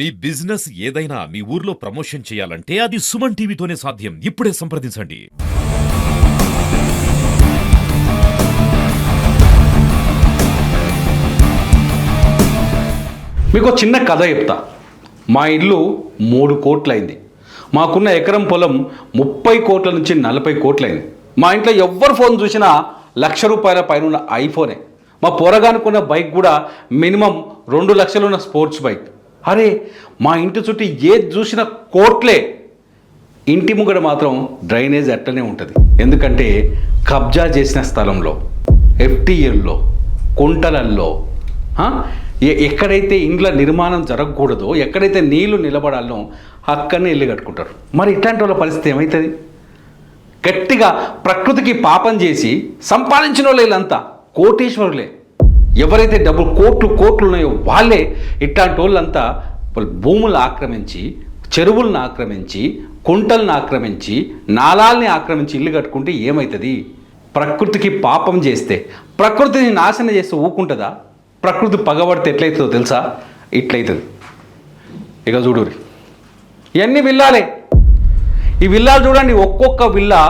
మీ business ఏదైనా మీ ఊర్లో promotion చేయాలంటే అది సుమన్ టీవీతోనే సాధ్యం. ఇప్పుడే సంప్రదించండి. మీకు చిన్న కథ చెప్తా. మా ఇల్లు 3 కోట్లయింది. మాకున్న ఎకరం పొలం 30 కోట్ల నుంచి 40 కోట్లయింది. మా ఇంట్లో ఎవ్వరు ఫోన్ చూసినా ₹1,00,000 పైన ఉన్న ఐఫోనే. మా పొరగానుకున్న బైక్ కూడా మినిమం 2 లక్షలు ఉన్న స్పోర్ట్స్ బైక్. అరే, మా ఇంటి చుట్టూ ఏది చూసినా కోట్లే. ఇంటి ముంగడ మాత్రం డ్రైనేజ్ అట్టనే ఉంటుంది. ఎందుకంటే కబ్జా చేసిన స్థలంలో, ఎఫ్టీఎల్లో, కుంటలల్లో, ఎక్కడైతే ఇండ్ల నిర్మాణం జరగకూడదో, ఎక్కడైతే నీళ్లు నిలబడాలో అక్కడనే ఇల్లు కట్టుకుంటారు. మరి ఇట్లాంటి వాళ్ళ పరిస్థితి ఏమవుతుంది? గట్టిగా ప్రకృతికి పాపం చేసి సంపాదించిన వాళ్ళు వీళ్ళంతా కోటీశ్వరులే. ఎవరైతే డబ్బులు కోట్లు ఉన్నాయో వాళ్ళే ఇట్లాంటి వాళ్ళంతా భూములను ఆక్రమించి, చెరువులను ఆక్రమించి, కుంటలను ఆక్రమించి, నాలాల్ని ఆక్రమించి ఇల్లు కట్టుకుంటే ఏమవుతుంది? ప్రకృతికి పాపం చేస్తే, ప్రకృతిని నాశనం చేస్తే ఊకుంటుందా? ప్రకృతి పగబడితే ఎట్లయితుందో తెలుసా? ఇట్లయితుంది. ఇక చూడురి, ఇవన్నీ విల్లాలే. ఈ విల్లాలు చూడండి, ఒక్కొక్క విల్లా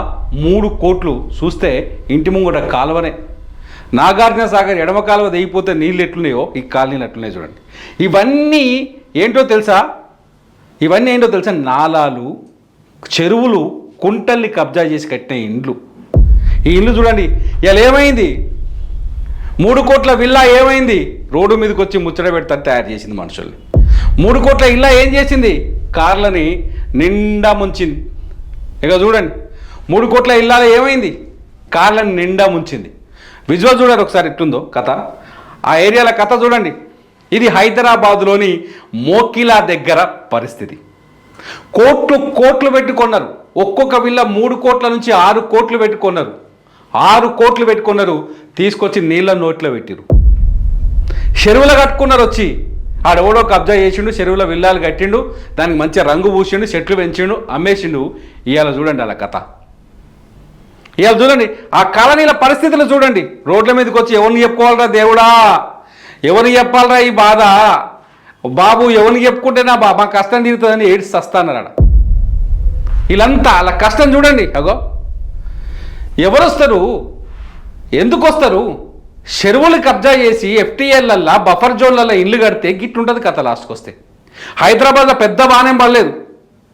3 కోట్లు. చూస్తే ఇంటి ముంగట కాలువనే. నాగార్జున సాగర్ ఎడమ కాలువ దిగిపోతే నీళ్ళు ఎట్లున్నాయో ఈ కాలనీలు ఎట్లున్నాయో చూడండి. ఇవన్నీ ఏంటో తెలుసా? నాలాలు, చెరువులు, కుంటల్ని కబ్జా చేసి కట్టిన ఇండ్లు. ఈ ఇల్లు చూడండి, ఇలా ఏమైంది? 3 కోట్ల విల్లా ఏమైంది? రోడ్డు మీదకి వచ్చి ముచ్చట పెడతారు తయారు చేసింది మనుషుల్ని. 3 కోట్ల ఇల్లా ఏం చేసింది? కార్లని నిండా ముంచింది. ఇక చూడండి, 3 కోట్ల ఇల్లాలో ఏమైంది? కార్లను నిండా ముంచింది. విజువల్ చూడండి ఒకసారి ఎట్లుందో కథ. ఆ ఏరియాల కథ చూడండి. ఇది హైదరాబాదులోని మోకిలా దగ్గర పరిస్థితి. కోట్లు పెట్టుకున్నారు. ఒక్కొక్క విల్ల 3 కోట్ల నుంచి 6 కోట్లు పెట్టుకున్నారు. 6 కోట్లు పెట్టుకున్నారు. తీసుకొచ్చి నీళ్ళ నోట్లో పెట్టిరు. చెరువులు కట్టుకున్నారు. వచ్చి ఆడెవడో కబ్జా చేసిండు, చెరువుల విల్లాలు కట్టిండు, దానికి మంచిగా రంగు పూసిండు, చెట్లు పెంచిండు, అమ్మేసిండు. ఇవాళ చూడండి అలా కథ. ఇవాళ చూడండి ఆ కాలనీల పరిస్థితులు చూడండి. రోడ్ల మీదకి వచ్చి ఎవరిని చెప్పుకోవాలరా దేవుడా, ఎవరిని చెప్పాలరా ఈ బాధ, బాబు ఎవరిని చెప్పుకుంటేనా మా కష్టం తీరుతుందని ఏడ్చి వస్తానన్నాడు. వీళ్ళంతా అలా కష్టం చూడండి. అగో ఎవరు వస్తారు? ఎందుకు వస్తారు? చెరువులు కబ్జా చేసి ఎఫ్టీఎల్లల్లా బఫర్ జోన్లలో ఇల్లు కడితే గిట్లుంటుంది కథ. లాస్ట్కి వస్తే హైదరాబాద్లో పెద్ద బాణం పడలేదు.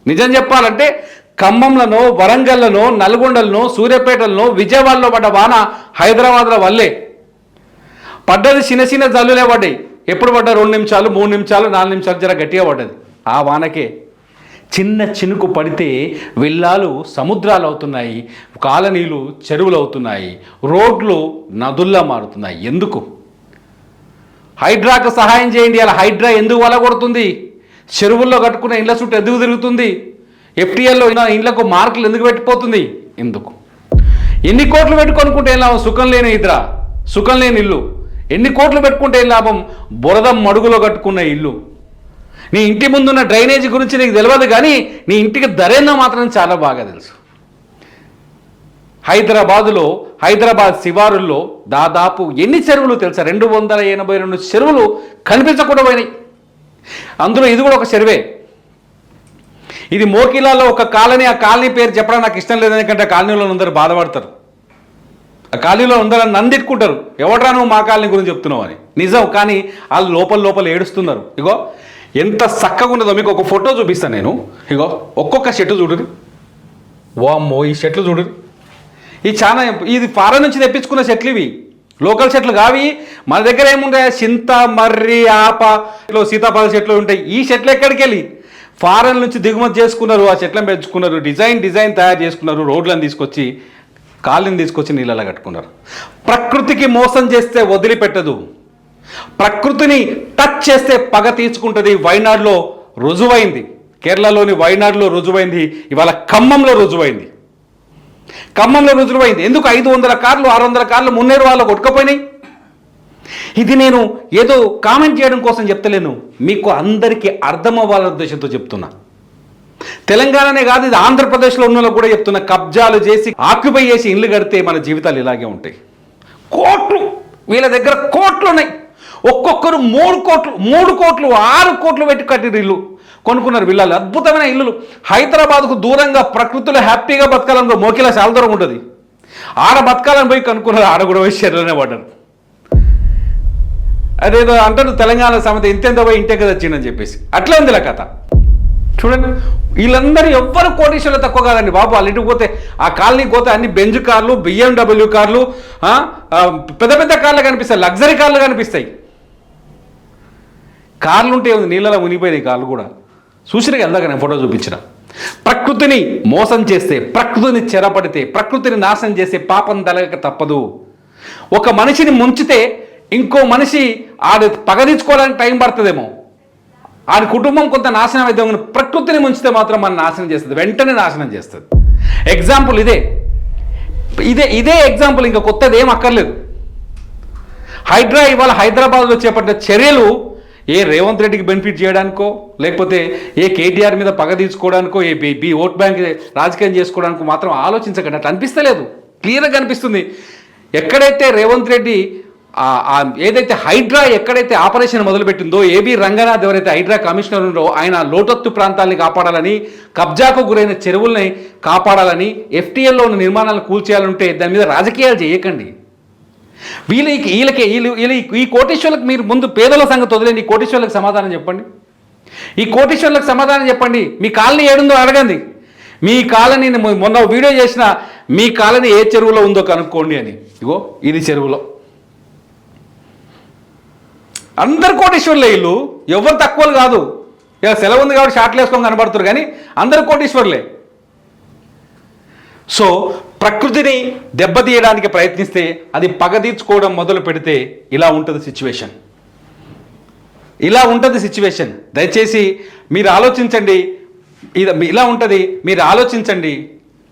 నిజం చెప్పాలంటే ఖమ్మంలోనో, వరంగల్లోనో, నల్గొండలోనో, సూర్యాపేటలోనో, విజయవాడలో పడ్డ వాన హైదరాబాద్లో వల్లే పడ్డది. చిన్న జల్లులే పడ్డాయి. ఎప్పుడు పడ్డా 2 నిమిషాలు, 3 నిమిషాలు, 4 నిమిషాలు జర గట్టిగా పడ్డది. ఆ వానకే చిన్న చినుకు పడితే విల్లాలు సముద్రాలు అవుతున్నాయి, కాలనీలు చెరువులు అవుతున్నాయి, రోడ్లు నదుల్లా మారుతున్నాయి. ఎందుకు? హైడ్రాకు సహాయం చేయండి. అలా హైడ్రా ఎందుకు వలగొడుతుంది? చెరువుల్లో కట్టుకున్న ఇండ్ల చుట్టూ ఎందుకు తిరుగుతుంది? ఎఫ్టీఎల్లో ఇండ్లకు మార్కులు ఎందుకు పెట్టిపోతుంది? ఎందుకు? ఎన్ని కోట్లు పెట్టుకొనుకుంటే ఏం లాభం? సుఖం లేని నిద్ర, సుఖం లేని ఇల్లు. ఎన్ని కోట్లు పెట్టుకుంటే ఏం లాభం? బురద మడుగులో కట్టుకున్న ఇల్లు. నీ ఇంటి ముందున్న డ్రైనేజీ గురించి నీకు తెలియదు, కానీ నీ ఇంటికి ధరేందో మాత్రం చాలా బాగా తెలుసు. హైదరాబాద్ శివారుల్లో దాదాపు ఎన్ని చెరువులు తెలుసా? 282 చెరువులు కనిపించకుండా పోయినాయి. అందులో ఇది కూడా ఒక చెరువే. ఇది మోకిలాలో ఒక కాలనీ. ఆ కాలనీ పేరు చెప్పడం నాకు ఇష్టం లేదు, ఎందుకంటే ఆ కాలనీలో అందరూ బాధపడతారు. ఆ కాలనీలో అందరూ నందిట్టుకుంటారు, ఎవడ్రా నువ్వు మా కాలనీ గురించి చెప్తున్నావు అని. నిజం, కానీ వాళ్ళు లోపల ఏడుస్తున్నారు. ఇగో ఎంత చక్కగా ఉన్నదో మీకు ఒక ఫోటో చూపిస్తాను నేను. ఇగో ఒక్కొక్క చెట్టు చూడురి. వామ్మో, ఈ చెట్లు చూడురి. ఇది ఫారెన్ నుంచి తెప్పించుకున్న చెట్లు. ఇవి లోకల్ చెట్లు కావి. మన దగ్గర ఏముంటాయి? చింత, మర్రి, ఆప, సీతాఫల చెట్లు ఉంటాయి. ఈ చెట్లు ఎక్కడికి వెళ్ళి ఫారెన్ నుంచి దిగుమతి చేసుకున్నారు. ఆ చెట్లను పెంచుకున్నారు, డిజైన్ తయారు చేసుకున్నారు, రోడ్లను తీసుకొచ్చి, కాళ్ళని తీసుకొచ్చి నీళ్ళలా కట్టుకున్నారు. ప్రకృతికి మోసం చేస్తే వదిలిపెట్టదు. ప్రకృతిని టచ్ చేస్తే పగ తీర్చుకుంటుంది. వైనాడులో రుజువైంది, కేరళలోని వైనాడులో రుజువైంది, ఇవాళ ఖమ్మంలో రుజువైంది. ఎందుకు 500 కార్లు 600 కార్లు మున్నేరు వాళ్ళు కొట్టుకుపోయినాయి? ఇది నేను ఏదో కామెంట్ చేయడం కోసం చెప్తలేను, మీకు అందరికీ అర్థం అవ్వాలనే ఉద్దేశంతో చెప్తున్నా. తెలంగాణనే కాదు, ఇది ఆంధ్రప్రదేశ్లో ఉన్న కూడా చెప్తున్నా. కబ్జాలు చేసి, ఆక్యుపై చేసి ఇల్లు కడితే మన జీవితాలు ఇలాగే ఉంటాయి. కోట్లు, వీళ్ళ దగ్గర కోట్లు ఉన్నాయి. ఒక్కొక్కరు 3 కోట్లు 6 కోట్లు పెట్టి కట్టిన ఇల్లు కొనుక్కున్నారు విల్లాలు, అద్భుతమైన ఇల్లులు. హైదరాబాద్కు దూరంగా ప్రకృతిలో హ్యాపీగా బతకాలని మోకిలా చాలా దూరం ఉంటుంది, ఆడ బతకాలని పోయి కనుక్కున్నారు, ఆడ కూడా పోయి షెర్లోనే పడ్డారు. అదేదో అంటారు తెలంగాణ సమత ఇంతెంత పోయి ఇంటే కదా వచ్చిందని చెప్పేసి, అట్లా ఉంది కథ. చూడండి, వీళ్ళందరూ ఎవ్వరు కోటీశ్వర్లు తక్కువ కాదండి బాబు. వాళ్ళ ఇంటికి పోతే ఆ కాలనీకి పోతే అన్ని బెంజ్ కార్లు, BMW కార్లు, పెద్ద పెద్ద కార్లు కనిపిస్తాయి, లగ్జరీ కార్లు కనిపిస్తాయి. కార్లు ఉంటే నీళ్ళలో మునిగిపోయినాయి కార్లు కూడా. చూసినా వెళ్దాక నేను ఫోటో చూపించిన. ప్రకృతిని మోసం చేస్తే, ప్రకృతిని చెరపడితే, ప్రకృతిని నాశనం చేస్తే పాపం తలగక తప్పదు. ఒక మనిషిని ముంచితే ఇంకో మనిషి ఆడు పగదీర్చుకోవడానికి టైం పడుతుందేమో, ఆడి కుటుంబం కొంత నాశనం అయితే, ప్రకృతిని ముంచితే మాత్రం మన నాశనం చేస్తుంది, వెంటనే నాశనం చేస్తుంది. ఎగ్జాంపుల్ ఇదే ఎగ్జాంపుల్, ఇంకా కొత్తది ఏం అక్కర్లేదు. హైడ్రా ఇవాళ హైదరాబాద్లో చేపట్టిన చర్యలు ఏ రేవంత్ రెడ్డికి బెనిఫిట్ చేయడానికో, లేకపోతే ఏ కేటీఆర్ మీద పగ తీసుకోవడానికో, ఏ ఓట్ బ్యాంక్ రాజకీయం చేసుకోవడానికో మాత్రం ఆలోచించకండి. అట్లా అనిపిస్తలేదు, క్లియర్గా అనిపిస్తుంది. ఎక్కడైతే రేవంత్ రెడ్డి ఏదైతే హైడ్రా ఎక్కడైతే ఆపరేషన్ మొదలుపెట్టిందో, ఏబీ రంగనాథ్ ఎవరైతే హైడ్రా కమిషనర్ ఉన్నారో ఆయన లోతత్తు ప్రాంతాలని కాపాడాలని, కబ్జాకు గురైన చెరువుల్ని కాపాడాలని, FTLలో ఉన్న నిర్మాణాలను కూల్చేయాలంటే దాని మీద రాజకీయాలు చేయకండి. ఈ కోటీశ్వర్లకు మీరు ముందు పేదల సంగతి వదిలేండి, ఈ కోటీశ్వర్లకు సమాధానం చెప్పండి. ఈ కోటీశ్వర్లకు సమాధానం చెప్పండి. మీ కాలనీ ఏడుందో అడగండి. మీ కాలనీ మొన్న వీడియో చేసిన మీ కాలనీ ఏ చెరువులో ఉందో కనుక్కోండి అని. ఇగో ఇది చెరువులో. అందరు కోటీశ్వర్లే ఇల్లు, ఎవరు తక్కువలు కాదు. ఇక సెలవు ఉంది కాబట్టి షార్ట్లు వేసుకొని కనబడుతున్నారు, కానీ అందరు కోటీశ్వర్లే. సో ప్రకృతిని దెబ్బతీయడానికి ప్రయత్నిస్తే, అది పగ తీర్చుకోవడం మొదలు పెడితే ఇలా ఉంటుంది సిచ్యువేషన్. దయచేసి మీరు ఆలోచించండి, ఇలా ఉంటుంది, మీరు ఆలోచించండి.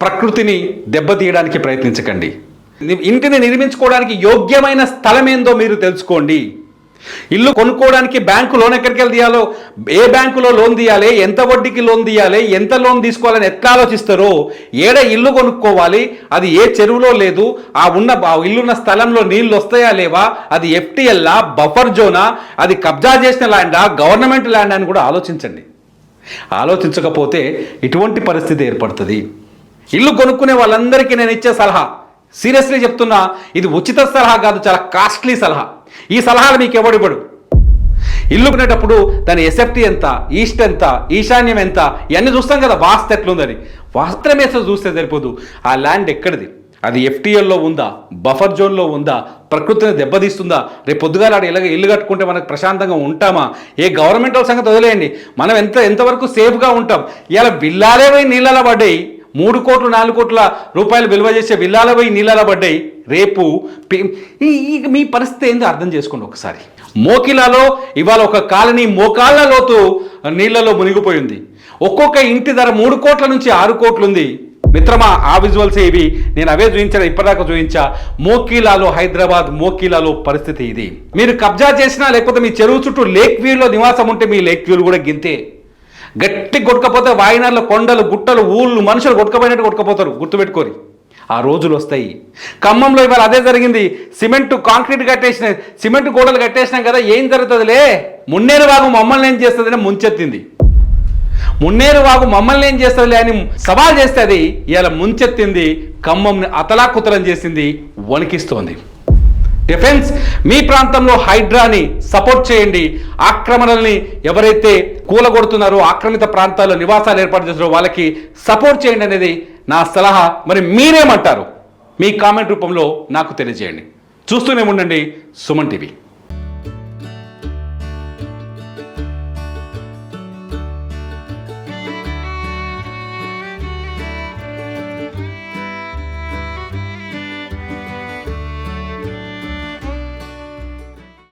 ప్రకృతిని దెబ్బతీయడానికి ప్రయత్నించకండి. ఇంటిని నిర్మించుకోవడానికి యోగ్యమైన స్థలం ఏందో మీరు తెలుసుకోండి. ఇల్లు కొనుక్కోవడానికి బ్యాంకు లోన్ ఎక్కడికి వెళ్ళి తీయాలో, ఏ బ్యాంకులో లోన్ తీయాలి, ఎంత వడ్డీకి లోన్ తీయాలి, ఎంత లోన్ తీసుకోవాలని ఎట్లా ఆలోచిస్తారో, ఏడ ఇల్లు కొనుక్కోవాలి, అది ఏ చెరువులో లేదు, ఆ ఇల్లున్న స్థలంలో నీళ్ళు వస్తాయా లేవా, అది FTLా, బఫర్ జోనా, అది కబ్జా చేసిన ల్యాండా, గవర్నమెంట్ ల్యాండ్ అని కూడా ఆలోచించండి. ఆలోచించకపోతే ఇటువంటి పరిస్థితి ఏర్పడుతుంది. ఇల్లు కొనుక్కునే వాళ్ళందరికీ నేను ఇచ్చే సలహా, సీరియస్లీ చెప్తున్నా, ఇది ఉచిత సలహా కాదు, చాలా కాస్ట్లీ సలహా. ఈ సలహాలు మీకు ఎవడివ్వడు. ఇల్లు కొనేటప్పుడు దాని SFT ఎంత, ఈస్ట్ ఎంత, ఈశాన్యం ఎంత, ఇవన్నీ చూస్తాం కదా, వాస్తు ఎట్లుందని. వాస్తవమేసో చూస్తే సరిపోదు. ఆ ల్యాండ్ ఎక్కడిది, అది FTLలో ఉందా, బఫర్ జోన్లో ఉందా, ప్రకృతిని దెబ్బతీస్తుందా, రేపు పొద్దుగాల ఆడ ఇల్లు కట్టుకుంటే మనకు ప్రశాంతంగా ఉంటామా, ఏ గవర్నమెంట్ సంగతి వదిలేయండి, మనం ఎంతవరకు సేఫ్గా ఉంటాం. ఇలా విల్లాలే పోయి నీళ్ళలో పడ్డాయి, 3 కోట్లు 4 కోట్ల రూపాయలు విలువ చేసే విల్లాల పోయి నీళ్ళలో పడ్డాయి. రేపు మీ పరిస్థితి ఏందో అర్థం చేసుకోండి ఒకసారి. మోకిలాలో ఇవాళ ఒక కాలనీ మోకాళ్ళ లోతు నీళ్లలో మునిగిపోయింది. ఒక్కొక్క ఇంటి ధర 3 కోట్ల నుంచి 6 కోట్లు ఉంది. మిత్రమా, ఆ విజువల్స్ ఇవి, నేను అవే చూపించాను, ఇప్పటిదాకా చూపించా. మోకిలాలో, హైదరాబాద్ మోకిలాలో పరిస్థితి ఇది. మీరు కబ్జా చేసినా, లేకపోతే మీ చెరువు చుట్టూ లేక్ వ్యూలో నివాసం ఉంటే మీ లేక్ వ్యూలు కూడా గింతే. గట్టి కొట్టుకపోతే వాయినార్ల కొండలు, గుట్టలు, ఊళ్ళు, మనుషులు కొట్టుకపోయినట్టు కొట్టుకపోతారు, గుర్తుపెట్టుకోరి. ఆ రోజులు వస్తాయి. ఖమ్మంలో ఇవాళ అదే జరిగింది. కాంక్రీట్ కట్టేసిన, సిమెంట్ గోడలు కట్టేసినాం కదా, ఏం జరుగుతుందిలే, మున్నేరు వాగు మమ్మల్ని ఏం చేస్తుందని ముంచెత్తింది. మున్నేరు వాగు మమ్మల్ని ఏం చేస్తుందిలే అని సవాల్ చేస్తే అది ఇలా ముంచెత్తింది, ఖమ్మంని అతలాకుతలం చేసింది, వణికిస్తోంది. డిఫెన్స్, మీ ప్రాంతంలో హైడ్రాని సపోర్ట్ చేయండి. ఆక్రమణల్ని ఎవరైతే కూలగొడుతున్నారో, ఆక్రమిత ప్రాంతాల్లో నివాసాలు ఏర్పాటు చేస్తున్నారో వాళ్ళకి సపోర్ట్ చేయండి అనేది నా సలహా. మరి మీరేమంటారు? మీ కామెంట్ రూపంలో నాకు తెలియజేయండి. చూస్తూనే ఉండండి సుమన్ టీవీ.